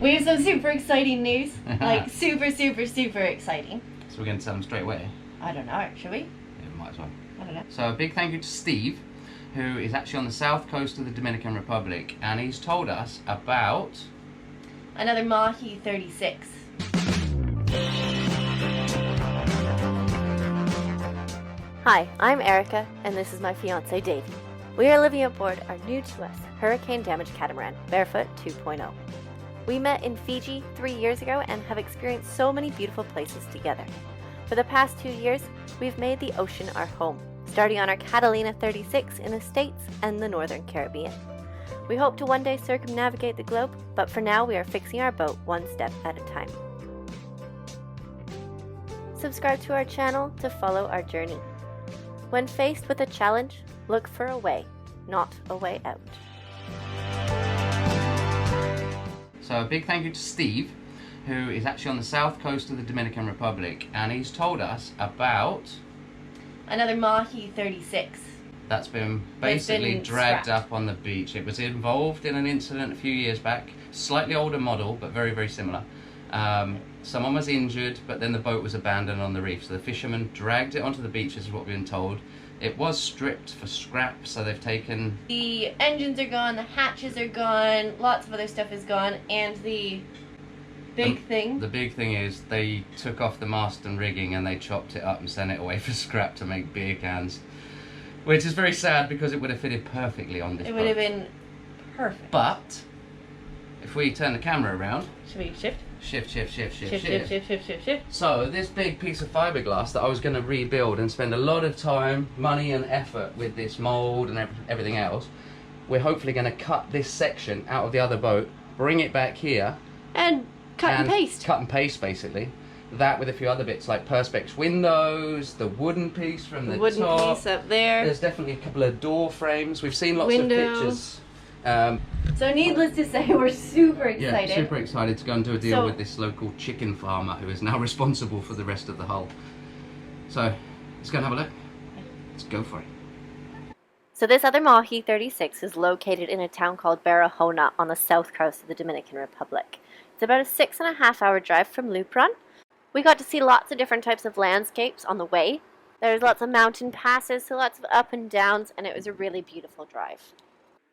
We have some super exciting news. Like super exciting. So we're going to tell them straight away? I don't know, should we? Yeah, we might as well. I don't know. So a big thank you to Steve, who is actually on the south coast of the Dominican Republic, and he's told us about... another Mahe 36. Hi, I'm Erica, and this is my fiance Davy. We are living aboard our new to us hurricane-damaged catamaran, Barefoot 2.0. We met in Fiji 3 years ago and have experienced so many beautiful places together. For the past 2 years, we've made the ocean our home, starting on our Catalina 36 in the States and the Northern Caribbean. We hope to one day circumnavigate the globe, but for now we are fixing our boat one step at a time. Subscribe to our channel to follow our journey. When faced with a challenge, look for a way, not a way out. So a big thank you to Steve, who is actually on the south coast of the Dominican Republic, and he's told us about... another Mahe 36. That's been basically dragged scrapped up on the beach. It was involved in an incident a few years back. Slightly older model, but very similar. Someone was injured, but then the boat was abandoned on the reef. So the fishermen dragged it onto the beach, is what we've been told. It was stripped for scrap, so they've taken... the engines are gone, the hatches are gone, lots of other stuff is gone, and the big thing... the big thing is they took off the mast and rigging and they chopped it up and sent it away for scrap to make beer cans. Which is very sad because it would have fitted perfectly on this boat. It would have been perfect. But, if we turn the camera around... should we shift? Shift. Shift. So, this big piece of fiberglass that I was going to rebuild and spend a lot of time, money and effort with this mould and everything else, we're hopefully going to cut this section out of the other boat, bring it back here... and cut and paste. Cut and paste, basically. That with a few other bits like Perspex windows, the wooden piece from the wooden top. piece up there. There's definitely a couple of door frames. We've seen lots Windows. of pictures. So needless to say, we're super excited. Yeah, super excited to go and do a deal with this local chicken farmer who is now responsible for the rest of the hull. So, let's go and have a look. Let's go for it. So this other Mahe 36 is located in a town called Barahona on the south coast of the Dominican Republic. It's about a 6.5 hour drive from Lupron. We got to see lots of different types of landscapes on the way. There's lots of mountain passes, so lots of up and downs, and it was a really beautiful drive.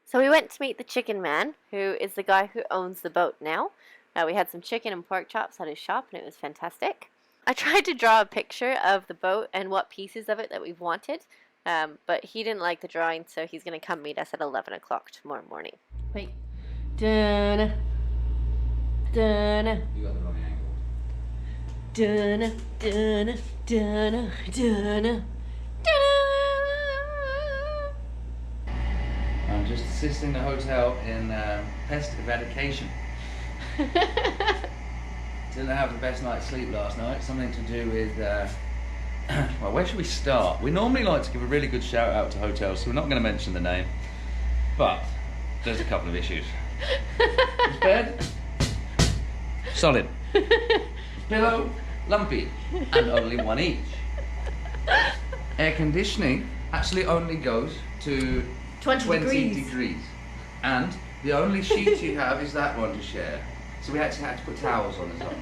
So we went to meet the chicken man, who is the guy who owns the boat now. We had some chicken and pork chops at his shop, and it was fantastic. I tried to draw a picture of the boat and what pieces of it that we wanted, but he didn't like the drawing, so he's going to come meet us at 11 o'clock tomorrow morning. Wait. Dun. You got the wrong angle. Dun. I'm just assisting the hotel in pest eradication. Didn't have the best night's sleep last night. Something to do with... well, where should we start? We normally like to give a really good shout out to hotels, so we're not going to mention the name. But there's a couple of issues. This bed, solid. Pillow, lumpy, and only one each. Air conditioning actually only goes to 20 degrees. And the only sheet you have is that one to share. So we actually had to put towels on as well.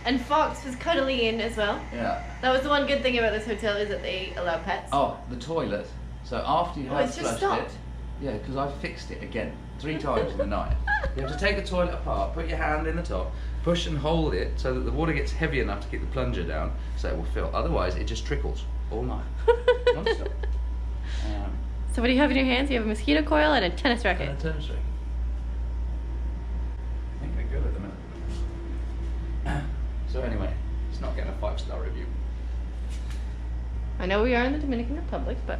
And Fox was cuddly in as well. Yeah. That was the one good thing about this hotel, is that they allow pets. Oh, the toilet. So after you have it's just flushed it, stopped. yeah, because I fixed it again 3 times in the night. You have to take the toilet apart, put your hand in the top, push and hold it so that the water gets heavy enough to keep the plunger down, so it will fill. Otherwise, it just trickles all night. Non-stop. So what do you have in your hands? You have a mosquito coil and a tennis racket. And a tennis racket. I think they're good at the minute. So anyway, it's not getting a 5-star review. I know we are in the Dominican Republic, but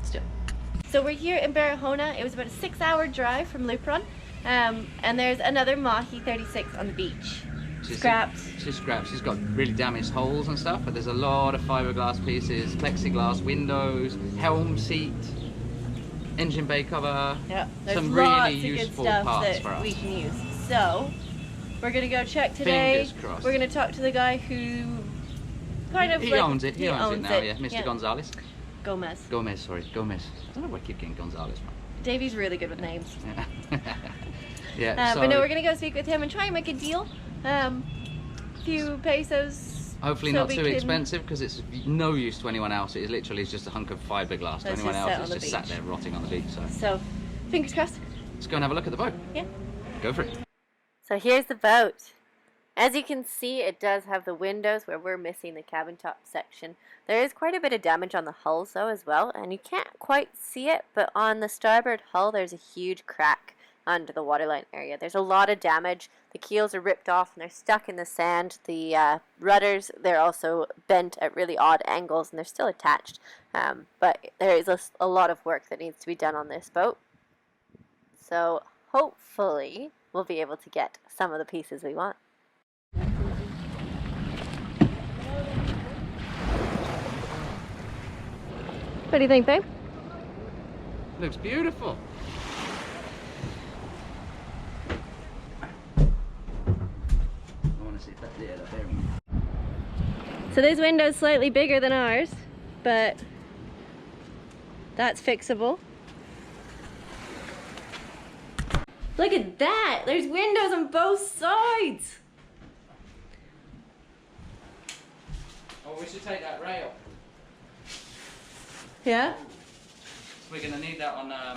still. So we're here in Barahona. It was about a 6-hour drive from Lupron. And there's another Mahe 36 on the beach. Scrapped. She's scrapped. She's got really damaged holes and stuff, but there's a lot of fiberglass pieces, plexiglass windows, helm seat, engine bay cover. Yeah, there's some lots really of good useful stuff parts that for us. we can use. So we're gonna go check today. Fingers crossed. We're gonna talk to the guy who kind of He like, owns it. He owns it now. Yeah, Mr. Gonzalez. Gomez. Sorry, Gomez. I don't know where I keep getting Gonzalez from. Davy's really good with names. Yeah. Yeah. But no, we're gonna go speak with him and try and make a deal. Few pesos. Hopefully so not we too can- expensive, because it's no use to anyone else. It is literally just a hunk of fiberglass. To It's anyone just sat else, on it's the just sat beach. there rotting on the beach. So So, fingers crossed. let's go and have a look at the boat. Yeah. Go for it. So here's the boat. As you can see, it does have the windows where we're missing the cabin top section. There is quite a bit of damage on the hulls though as well, and you can't quite see it, but on the starboard hull there's a huge crack under the waterline area. There's a lot of damage. The keels are ripped off and they're stuck in the sand. The rudders, they're also bent at really odd angles and they're still attached. But there is a lot of work that needs to be done on this boat. So hopefully we'll be able to get some of the pieces we want. What do you think, babe? Looks beautiful. I want to see if that's there. So this window's slightly bigger than ours, but that's fixable. Look at that! There's windows on both sides! Oh, we should take that rail. Yeah? We're going to need that on our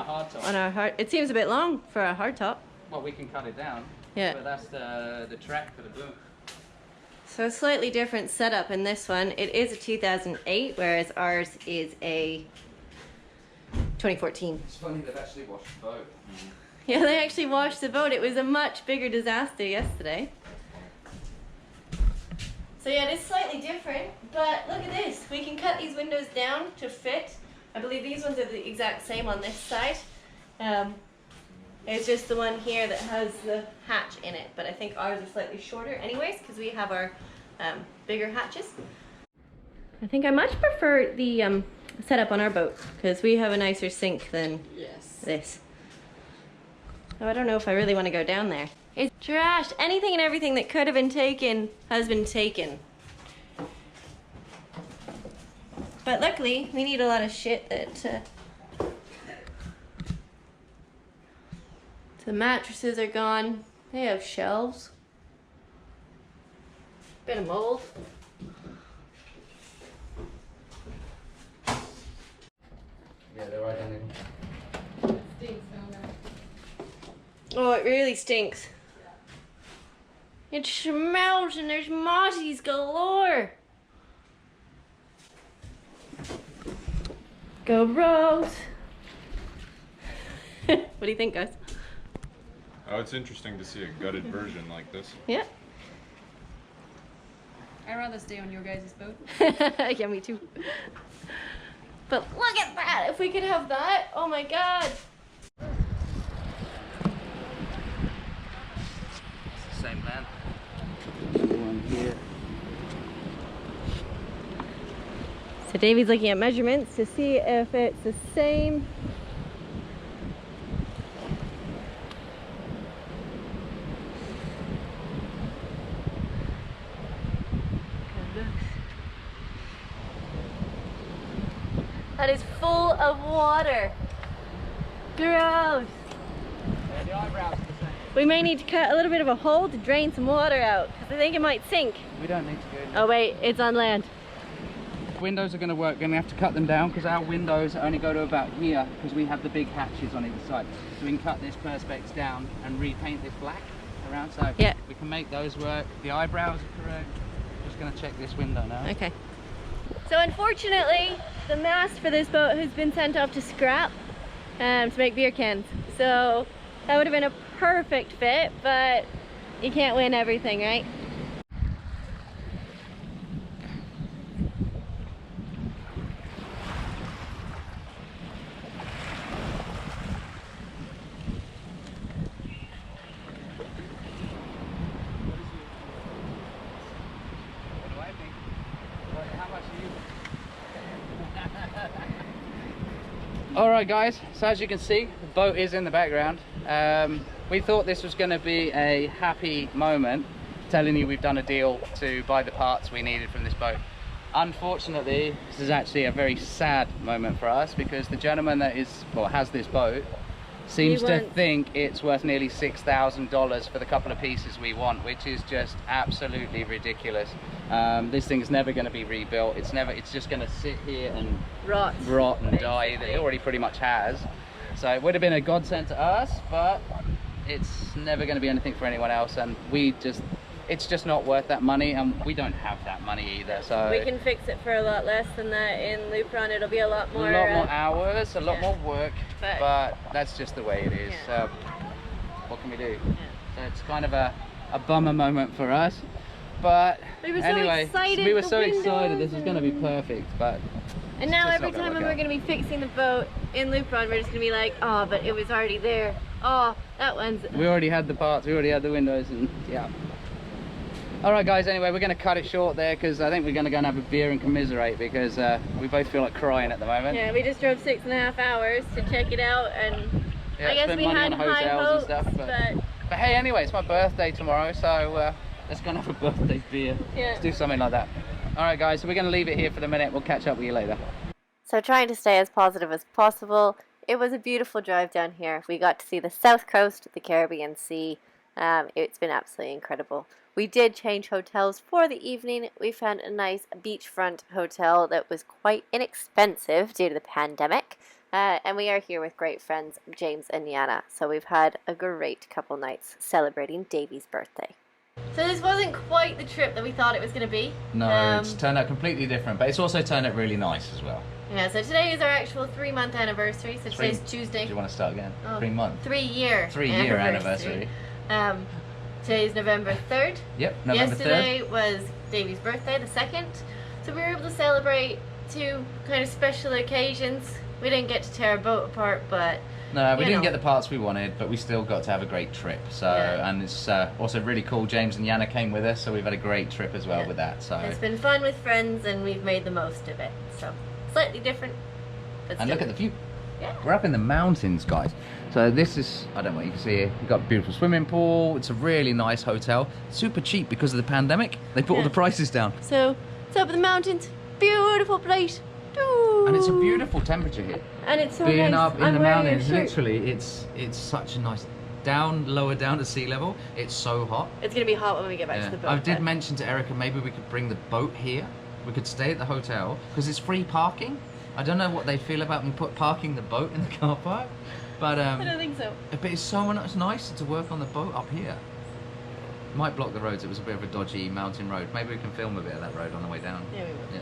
hardtop. On our hard, it seems a bit long for a hardtop. Well, we can cut it down. Yeah. But that's the track for the boom. So a slightly different setup in this one. It is a 2008, whereas ours is a 2014. It's funny they've actually washed the boat. Yeah, they actually washed the boat. It was a much bigger disaster yesterday. So yeah, it is slightly different, but look at this. We can cut these windows down to fit. I believe these ones are the exact same on this side. It's just the one here that has the hatch in it, but I think ours are slightly shorter anyways, because we have our bigger hatches. I think I much prefer the setup on our boat, because we have a nicer sink than this. So I don't know if I really want to go down there. It's trashed. Anything and everything that could have been taken has been taken. But luckily, we need a lot of shit that... the mattresses are gone. They have shelves. Bit of mold. Yeah, they're identical. Oh, it really stinks. It smells and there's mosses galore. Go Rose. What do you think, guys? Oh, it's interesting to see a gutted version like this. Yeah. I'd rather stay on your guys' boat. Yeah, me too. But look at that! If we could have that, oh my god! It's the same plan. One here. So Davy's looking at measurements to see if it's the same. That is full of water. Gross. Yeah, the eyebrows are the same. We may need to cut a little bit of a hole to drain some water out, because I think it might sink. We don't need to go. Oh wait, it's on land. Windows are going to work. We're going to have to cut them down because our windows only go to about here because we have the big hatches on either side. So we can cut this perspex down and repaint this black around, so yeah, we can make those work. The eyebrows are correct. Just going to check this window now. Okay. So unfortunately, the mast for this boat has been sent off to scrap to make beer cans. So that would have been a perfect fit, but you can't win everything, right? What do I think? How much are you? Alright guys, so as you can see, the boat is in the background. We thought this was going to be a happy moment, telling you we've done a deal to buy the parts we needed from this boat. Unfortunately, this is actually a very sad moment for us because the gentleman that has this boat seems You to want- think it's worth nearly $6,000 for the couple of pieces we want, which is just absolutely ridiculous. This thing's never going to be rebuilt. It's just going to sit here and Rot. and die. It already pretty much has. So it would have been a godsend to us, but it's never going to be anything for anyone else, and it's just not worth that money, and we don't have that money either. So We can fix it for a lot less than that in Lupron. It'll be a lot more. hours, a lot more work, but that's just the way it is. Yeah. What can we do? Yeah. So it's kind of a bummer moment for us, but We were so anyway, excited, we were the so excited. windows This was going to be perfect, but And now just every not gonna time when work we're going to be fixing the boat in Lupron, we're just going to be like, oh, but it was already there. Oh, that one's... we already had the parts, we already had the windows, and yeah. Alright guys, anyway, we're going to cut it short there because I think we're going to go and have a beer and commiserate because we both feel like crying at the moment. Yeah, we just drove 6.5 hours to check it out, and Yeah, I guess spend we money had on high hotels hopes, and stuff, but But hey, anyway, it's my birthday tomorrow, so let's go and have a birthday beer. Yeah. Let's do something like that. Alright guys, so we're going to leave it here for the minute. We'll catch up with you later. So trying to stay as positive as possible. It was a beautiful drive down here. We got to see the south coast of the Caribbean Sea. It's been absolutely incredible. We did change hotels for the evening. We found a nice beachfront hotel that was quite inexpensive due to the pandemic. And we are here with great friends, James and Yana. So we've had a great couple nights celebrating Davy's birthday. so this wasn't quite the trip that we thought it was going to be. No, it's turned out completely different, but it's also turned out really nice as well. Yeah, so today is our actual 3-month anniversary, so today's Do Tuesday. you want to start again? Oh, 3 months. 3-year 3-year anniversary. Today's November 3rd. Yep, November 3rd. Yesterday was Davy's birthday, the 2nd. So we were able to celebrate 2 kind of special occasions. We didn't get to tear our boat apart, but No, we you didn't know. get the parts we wanted, but we still got to have a great trip. So, Yeah. and it's also really cool. James and Yana came with us, so we've had a great trip as well Yeah. with that. So, it's been fun with friends and we've made the most of it. So slightly different, but and still look at the view. Yeah. We're up in the mountains, guys. So this is, I don't know what you can see here. You've got a beautiful swimming pool. It's a really nice hotel. Super cheap because of the pandemic. They put all Yeah. the prices down. So it's up in the mountains, beautiful place. And it's a beautiful temperature here. And it's so Being nice. up in I'm the wearing a mountains, shirt. literally, it's such a nice, lower down to sea level. It's so hot. It's gonna be hot when we get back Yeah. to the boat. I did but- mention to Erica maybe we could bring the boat here. We could stay at the hotel because it's free parking. I don't know what they feel about me parking the boat in the car park, but I don't think so. it's so much nicer to work on the boat up here. Might block the roads. It was a bit of a dodgy mountain road. Maybe we can film a bit of that road on the way down. Yeah, we will. Yeah.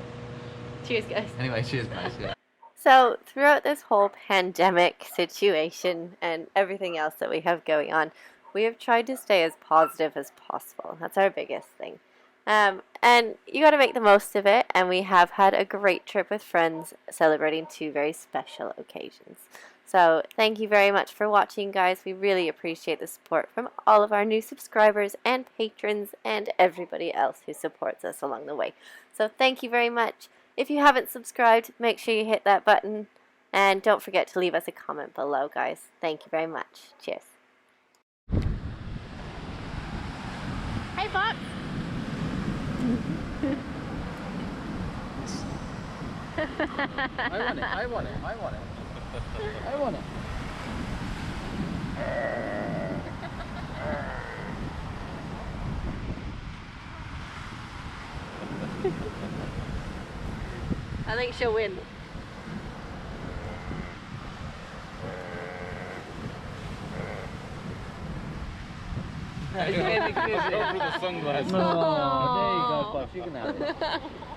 Cheers, guys. Anyway, cheers, guys. Yeah. So throughout this whole pandemic situation and everything else that we have going on, we have tried to stay as positive as possible. That's our biggest thing. And you got to make the most of it, and we have had a great trip with friends celebrating 2 very special occasions. So thank you very much for watching, guys. We really appreciate the support from all of our new subscribers and patrons and everybody else who supports us along the way. So thank you very much. If you haven't subscribed, make sure you hit that button, and don't forget to leave us a comment below, guys. Thank you very much. Cheers. Hey, Fox. I want it, I want it, I want it. I want it. I think she'll win. Over the sunglasses. Oh, there you go, Puff. You can have it.